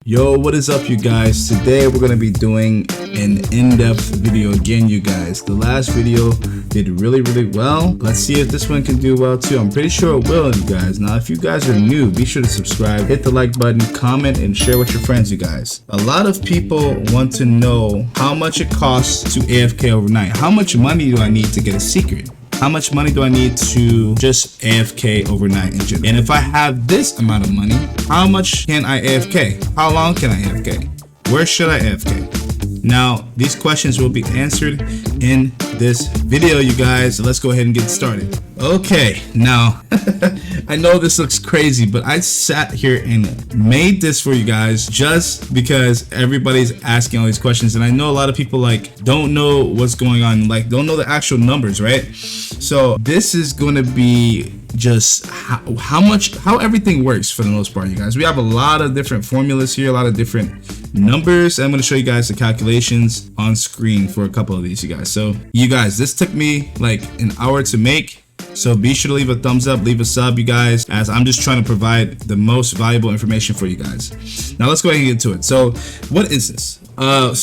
Yo, what is up, you guys? Today we're gonna be doing an in-depth video again, you guys. The last video did really well. Let's see if this one can do well too. I'm pretty sure it will, you guys. Now, if you guys are new, be sure to subscribe, hit the like button, comment, and share with your friends, you guys. A lot of people want to know how much it costs to AFK overnight. How much money do I need to get a secret? How much money do I need to just AFK overnight in general? And if I have this amount of money, how much can I AFK? How long can I AFK? Where should I AFK? Now, these questions will be answered in this video, you guys. So let's go ahead and get started. Okay, now, I know this looks crazy, but I sat here and made this for you guys just because everybody's asking all these questions. And I know a lot of people don't know what's going on, don't know the actual numbers, right? So this is going to be just how everything works for the most part, you guys. We have a lot of different formulas here, a lot of different numbers. I'm going to show you guys the calculations on screen for a couple of these, you guys. So you guys, this took me like an hour to make. So be sure to leave a thumbs up, leave a sub, you guys, as I'm just trying to provide the most valuable information for you guys. Now let's go ahead and get to it. So what is this? I'm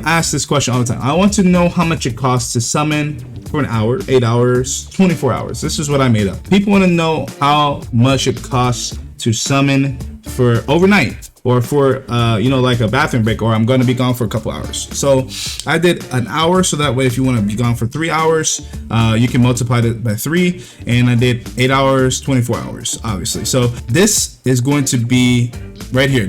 asked this question all the time. I want to know how much it costs to summon for an hour, 8 hours, 24 hours. This is what I made up. People want to know how much it costs to summon for overnight, or for like a bathroom break, or I'm going to be gone for a couple hours. So I did an hour, so that way if you want to be gone for 3 hours, you can multiply it by 3, and I did 8 hours, 24 hours, obviously. So this is going to be right here.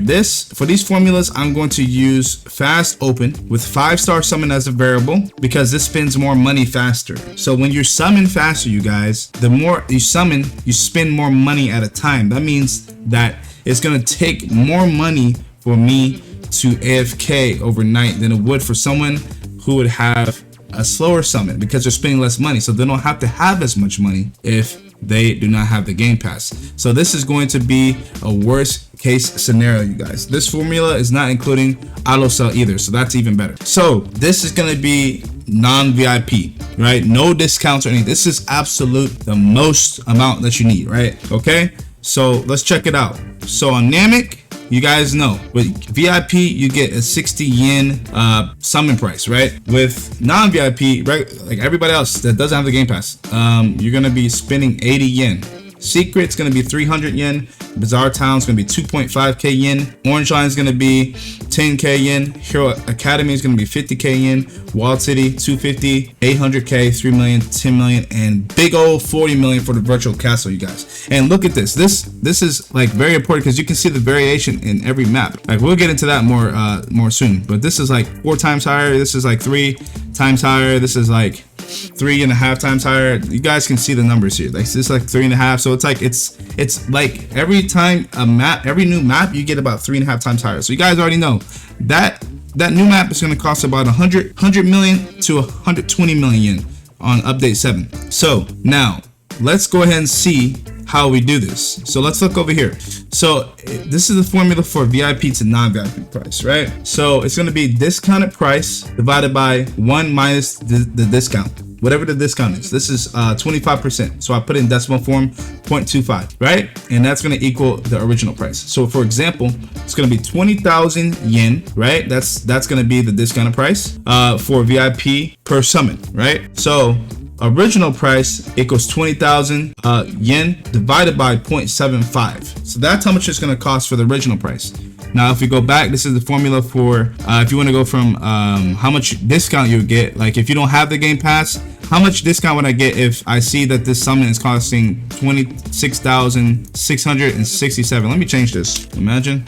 For these formulas, I'm going to use fast open with 5-star summon as a variable, because this spends more money faster. So when you summon faster, you guys, the more you summon, you spend more money at a time. That means that it's going to take more money for me to AFK overnight than it would for someone who would have a slower summon, because they're spending less money. So they don't have to have as much money if they do not have the game pass. So this is going to be a worst case scenario, you guys. This formula is not including auto sell either, so that's even better. So this is going to be non-VIP, right? No discounts or anything. This is absolute the most amount that you need, right? Okay, so let's check it out. So on Namek, you guys know with VIP you get a 60 yen summon price, right? With non-VIP, right, like everybody else that doesn't have the game pass, you're gonna be spending 80 yen. Secret's gonna be 300 yen. Bazaar Town's gonna be 2.5k yen. Orange Line's gonna be 10k yen. Hero Academy is gonna be 50k yen. Walled City 250, 800k, 3 million, 10 million, and big old 40 million for the virtual castle, you guys. And look at this. This is like very important, because you can see the variation in every map. Like we'll get into that more soon. But this is like 4 times higher. This is like 3 times higher. This is like 3.5 times higher. You guys can see the numbers here. Like this is like 3.5. So it's like every time every new map, you get about 3.5 times higher. So you guys already know that new map is going to cost about 100 million to 120 million yen on update 7. So now let's go ahead and see how we do this. So let's look over here. So this is the formula for VIP to non-VIP price, right? So it's going to be discounted price divided by 1 minus the discount, whatever the discount is. This is 25%. So I put it in decimal form, 0.25, right? And that's going to equal the original price. So for example, it's going to be 20,000 yen, right? That's going to be the discounted price for VIP per summon, right? So original price equals 20,000 yen divided by 0.75. So that's how much it's going to cost for the original price. Now, if we go back, this is the formula for if you want to go from how much discount you would get. Like if you don't have the game pass, how much discount would I get if I see that this summon is costing 26,667? Let me change this. Imagine.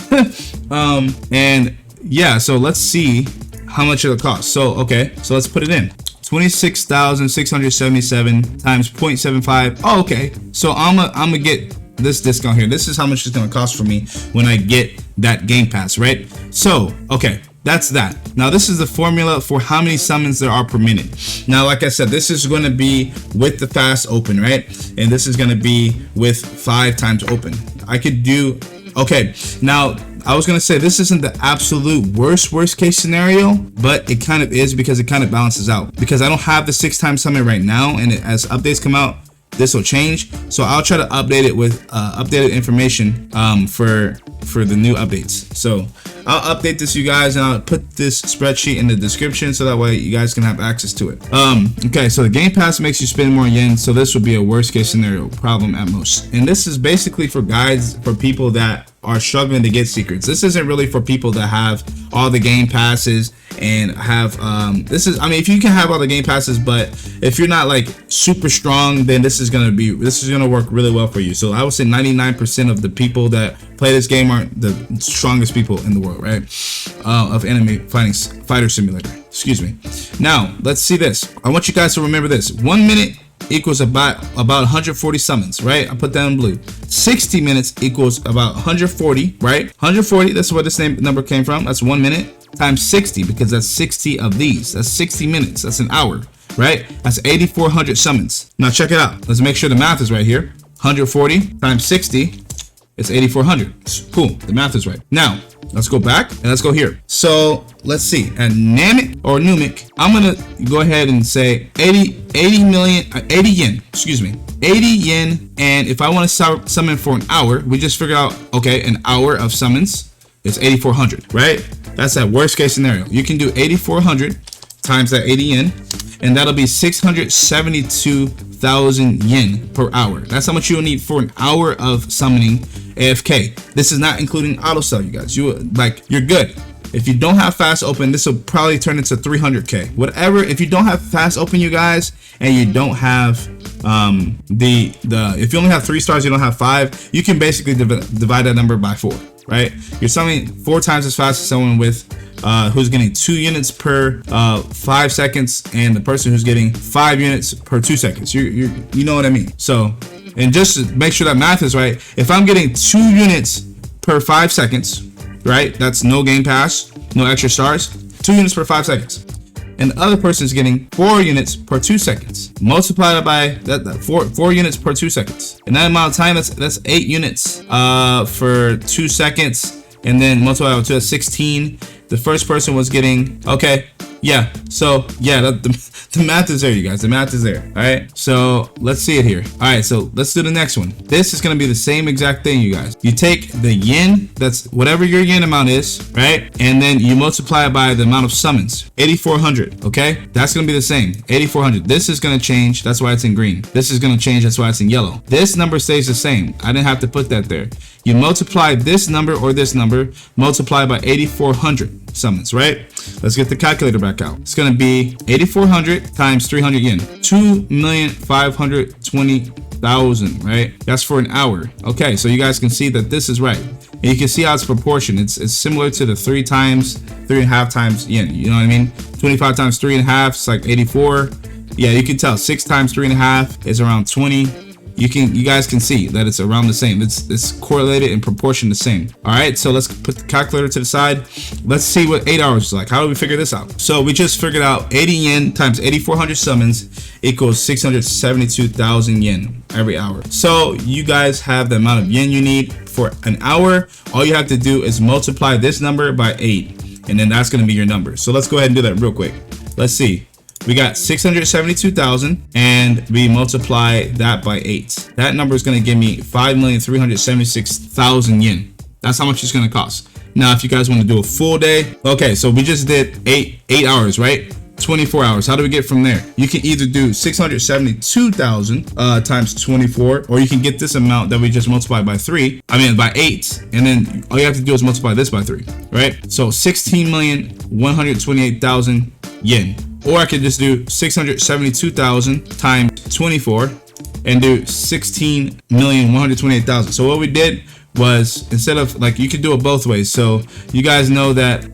And yeah, so let's see how much it'll cost. So okay, so let's put it in. 26,677 times 0.75. Oh, okay. So I'm gonna get this discount here. This is how much it's gonna cost for me when I get that game pass, right? So okay, that's that. Now this is the formula for how many summons there are per minute. Now, like I said, this is going to be with the fast open, right? And this is going to be with 5 times open. I could do okay. Now I was going to say this isn't the absolute worst case scenario, but it kind of is, because it kind of balances out, because I don't have the 6 times summon right now, and as updates come out, this will change. So I'll try to update it with updated information for the new updates. So I'll update this, you guys, and I'll put this spreadsheet in the description so that way you guys can have access to it. Okay, so the Game Pass makes you spend more yen, so this would be a worst case scenario problem at most. And this is basically for guides for people that are struggling to get secrets. This isn't really for people that have all the game passes and have this is, I mean, if you can have all the game passes, but if you're not like super strong, then this is gonna work really well for you. So I would say 99% of the people that play this game aren't the strongest people in the world, right? Of anime fighter simulator, excuse me. Now let's see this. I want you guys to remember this. 1 minute equals about 140 summons, right? I put that in blue. 60 minutes equals about 140, right? 140, that's where this number came from. That's 1 minute times 60, because that's 60 of these. That's 60 minutes. That's an hour, right? That's 8,400 summons. Now check it out. Let's make sure the math is right here. 140 times 60 is 8,400. Cool, the math is right. Now let's go back and let's go here. So let's see, at Namek or Numik, I'm gonna go ahead and say 80 yen, excuse me, 80 yen. And if I want to summon for an hour, we just figured out, okay, an hour of summons is 8,400, right? That's that worst case scenario. You can do 8,400 times that 80 yen, and that'll be 672,000 yen per hour. That's how much you'll need for an hour of summoning AFK. This is not including auto sell, you guys. You're good. If you don't have fast open, this will probably turn into 300k. Whatever. If you don't have fast open, you guys, and you don't have if you only have 3 stars, you don't have 5, you can basically divide that number by 4, right? You're summoning 4 times as fast as someone with who's getting 2 units per 5 seconds, and the person who's getting 5 units per 2 seconds. You know what I mean? So, and just to make sure that math is right, if I'm getting 2 units per 5 seconds, right? That's no game pass, no extra stars, 2 units per 5 seconds. And the other person's getting 4 units per 2 seconds. Multiply that by that 4 units per 2 seconds. In that amount of time, that's 8 units for 2 seconds. And then multiply by 2, that's 16. The first person was getting, okay, yeah. So yeah, the math is there, you guys. The math is there. All right. So let's see it here. All right. So let's do the next one. This is going to be the same exact thing, you guys. You take the yen, that's whatever your yen amount is, right? And then you multiply it by the amount of summons, 8,400. Okay. That's going to be the same, 8,400. This is going to change. That's why it's in green. This is going to change. That's why it's in yellow. This number stays the same. I didn't have to put that there. You multiply this number or this number, multiply by 8,400 summons, right? Let's get the calculator back out. It's going to be 8,400 times 300 yen, 2,520,000, right? That's for an hour. Okay, so you guys can see that this is right. And you can see how it's proportion. It's similar to the 3.5 times yen. You know what I mean? 25 times 3.5, it's like 84. Yeah, you can tell 6 times 3.5 is around 20. You guys can see that it's around the same. It's correlated in proportion the same. All right, so let's put the calculator to the side. Let's see what 8 hours is like. How do we figure this out? So we just figured out 80 yen times 8,400 summons equals 672,000 yen every hour. So you guys have the amount of yen you need for an hour. All you have to do is multiply this number by 8, and then that's going to be your number. So let's go ahead and do that real quick. Let's see. We got 672,000, and we multiply that by 8. That number is going to give me 5,376,000 yen. That's how much it's going to cost. Now, if you guys want to do a full day, okay, so we just did 8 hours, right? 24 hours. How do we get from there? You can either do 672,000 times 24, or you can get this amount that we just multiplied by 8, and then all you have to do is multiply this by 3, right? So 16,128,000 yen. Or I could just do 672,000 times 24 and do 16,128,000. So what we did was, instead of, like, you could do it both ways. So you guys know that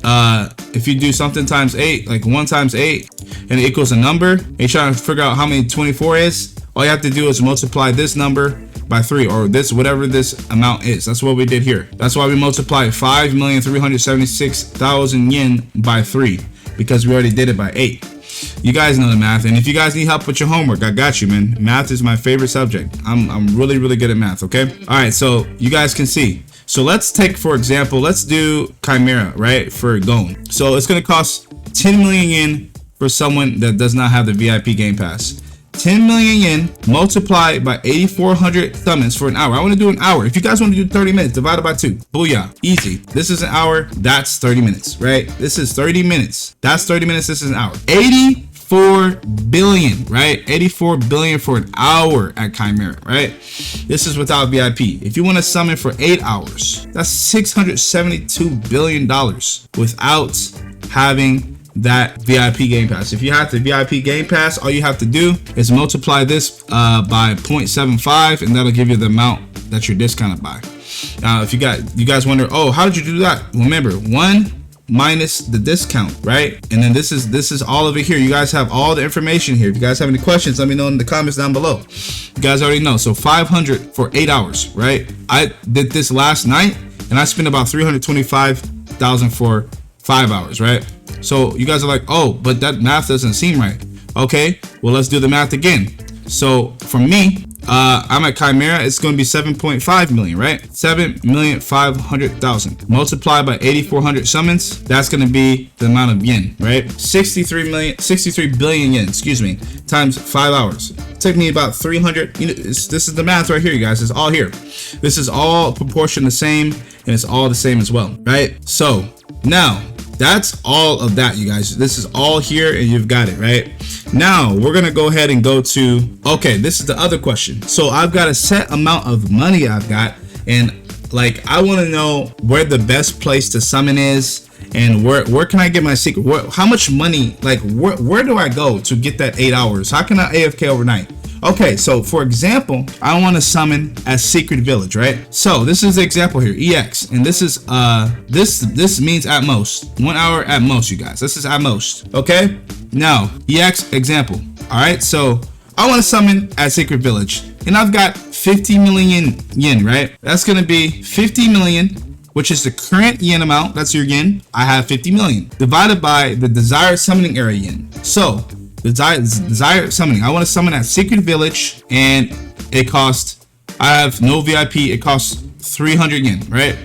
if you do something times 8, like 1 times 8, and it equals a number, and you're trying to figure out how many 24 is, all you have to do is multiply this number by 3, or this, whatever this amount is. That's what we did here. That's why we multiplied 5,376,000 yen by 3, because we already did it by 8. You guys know the math, and if you guys need help with your homework, I got you, man. Math is my favorite subject. I'm really good at math, okay? All right, so you guys can see. So let's take, for example, let's do Chimera, right, for Gon. So it's going to cost 10 million yen for someone that does not have the VIP Game Pass. 10 million yen multiplied by 8,400 summons for an hour. I want to do an hour. If you guys want to do 30 minutes, divided by 2. Booyah. Easy. This is an hour. That's 30 minutes, right? This is 30 minutes. That's 30 minutes. This is an hour. 84 billion, right? 84 billion for an hour at Chimera, right? This is without VIP. If you want to summon for 8 hours, that's $672 billion without having that VIP game pass. If you have the VIP game pass, all you have to do is multiply this by 0.75, and that'll give you the amount that you're discounted by. If you guys wonder, oh, how did you do that? Remember, 1 minus the discount, right? And then this is all of it here. You guys have all the information here. If you guys have any questions, let me know in the comments down below. You guys already know. So 500 for 8 hours, right? I did this last night and I spent about 325,000 for 5 hours, right? So you guys are like, oh, but that math doesn't seem right. Okay, well, let's do the math again. So for me, I'm at Chimera, it's going to be 7.5 million, right? 7,500,000 multiplied by 8,400 summons. That's going to be the amount of yen, right? 63 billion yen, excuse me, times 5 hours. It took me about 300. You know, this is the math right here, you guys. It's all here. This is all proportion the same, and it's all the same as well, right? So now that's all of that, you guys. This is all here and you've got it, right? Now we're gonna go ahead and go to, okay, this is the other question. So I've got a set amount of money I've got, and like I want to know where the best place to summon is, and where can I get my secret, how much money, like where do I go to get that 8 hours? How can I AFK overnight? Okay, so for example, I want to summon at Secret Village, right? So this is the example here, EX, and this is this means at most 1 hour at most, you guys. This is at most. Okay, now EX example. All right, so I want to summon at Secret Village, and I've got 50 million yen, right? That's gonna be 50 million, which is the current yen amount. That's your yen. I have 50 million divided by the desired summoning area yen. So desired summoning, I want to summon at Secret Village, and it costs, I have no VIP, it costs 300 yen, right?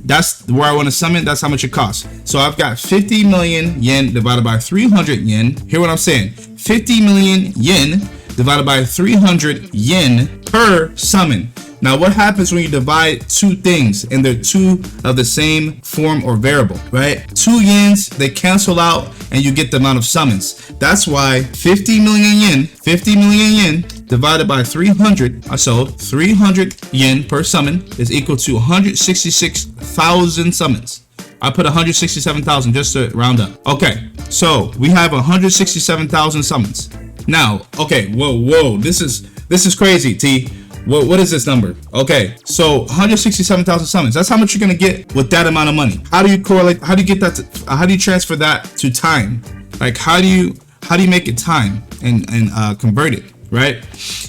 That's where I want to summon. That's how much it costs. So I've got 50 million yen divided by 300 yen. Hear what I'm saying? 50 million yen divided by 300 yen per summon. Now, what happens when you divide two things and they're two of the same form or variable, right? 2 yens, they cancel out and you get the amount of summons. That's why 50 million yen divided by 300, so 300 yen per summon is equal to 166,000 summons. I put 167,000 just to round up. Okay, so we have 167,000 summons. Now, okay, whoa, this is crazy, T. What is this number? Okay, so 167,000 summons. That's how much you're gonna get with that amount of money. How do you correlate? How do you get that? How do you transfer that to time? Like, how do you make it time and convert it? Right?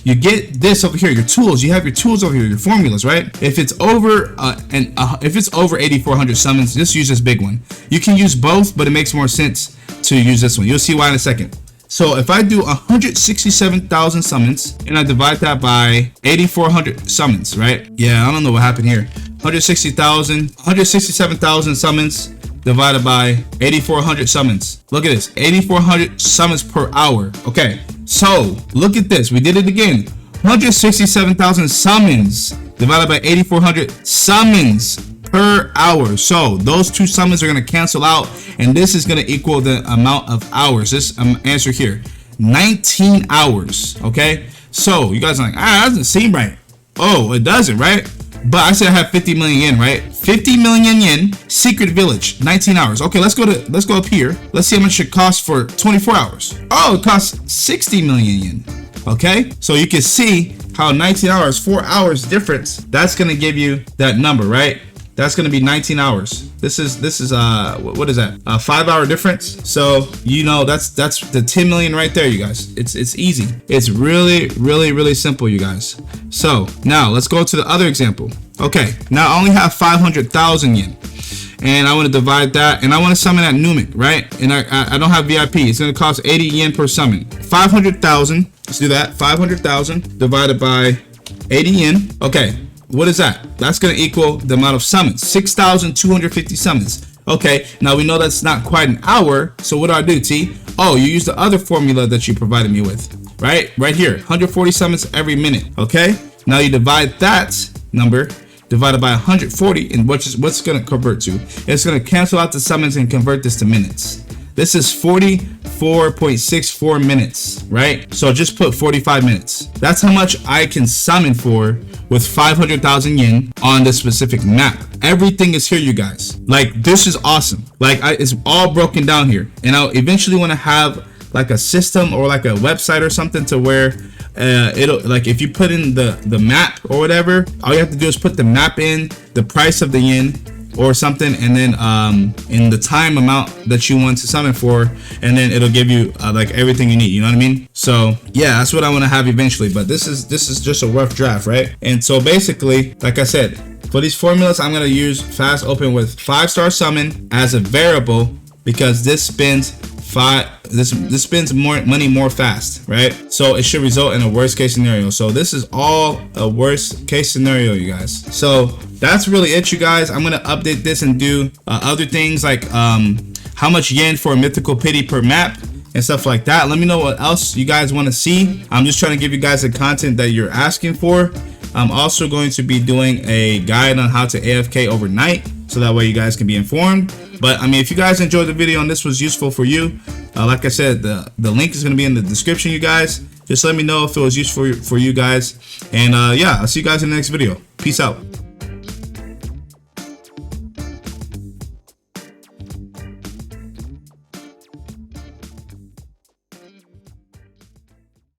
You get this over here. Your tools. You have your tools over here. Your formulas. Right? If it's over if it's over 8,400 summons, just use this big one. You can use both, but it makes more sense to use this one. You'll see why in a second. So if I do 167,000 summons and I divide that by 8,400 summons, right? Yeah, I don't know what happened here. 167,000 summons divided by 8,400 summons. Look at this, 8,400 summons per hour. Okay, so look at this. We did it again. 167,000 summons divided by 8,400 summons per hour. So those two summons are going to cancel out, and this is going to equal the amount of hours. This answer here, 19 hours. Okay, so you guys are like, that doesn't seem right. Oh, it doesn't, right? But I said I have 50 million yen, right? 50 million yen, Secret Village, 19 hours. Okay, let's go up here. Let's see how much it costs for 24 hours. Oh, it costs 60 million yen. Okay, so you can see how 19 hours, 4 hours difference, that's going to give you that number, right? That's going to be 19 hours. This is what is that? A 5 hour difference. So, you know, that's the 10 million right there, you guys. It's easy. It's really simple, you guys. So now let's go to the other example. Okay, now I only have 500,000 yen, and I want to divide that, and I want to summon at Numic, right? And I don't have VIP. It's going to cost 80 yen per summon. 500,000. Let's do that. 500,000 divided by 80 yen. Okay. What is that? That's going to equal the amount of summons, 6,250 summons. Okay, now we know that's not quite an hour. So what do I do, T? Oh, you use the other formula that you provided me with. right here, 140 summons every minute. Okay, now you divide that number divided by 140, and what's going to convert to? It's going to cancel out the summons and convert this to minutes. This is 44.64 minutes, right? So just put 45 minutes. That's how much I can summon for with 500,000 yen on this specific map. Everything is here, you guys. Like, this is awesome. Like, it's all broken down here. And I'll eventually want to have like a system or like a website or something to where it'll, like, if you put in the map or whatever, all you have to do is put the map in, the price of the yen or something, and then in the time amount that you want to summon for, and then it'll give you like everything you need, you know what I mean? So yeah, that's what I want to have eventually, but this is just a rough draft, right? And so basically, like I said, for these formulas, I'm going to use fast open with 5-star summon as a variable, because this spends this spends more money more fast, right? So it should result in a worst case scenario. So this is all a worst case scenario, you guys. So that's really it, you guys. I'm gonna update this and do other things like how much yen for a mythical pity per map and stuff like that. Let me know what else you guys want to see. I'm just trying to give you guys the content that you're asking for. I'm also going to be doing a guide on how to AFK overnight, so that way you guys can be informed. But I mean, if you guys enjoyed the video and this was useful for you, like I said, the link is going to be in the description, you guys. Just let me know if it was useful for you guys. And yeah, I'll see you guys in the next video. Peace out.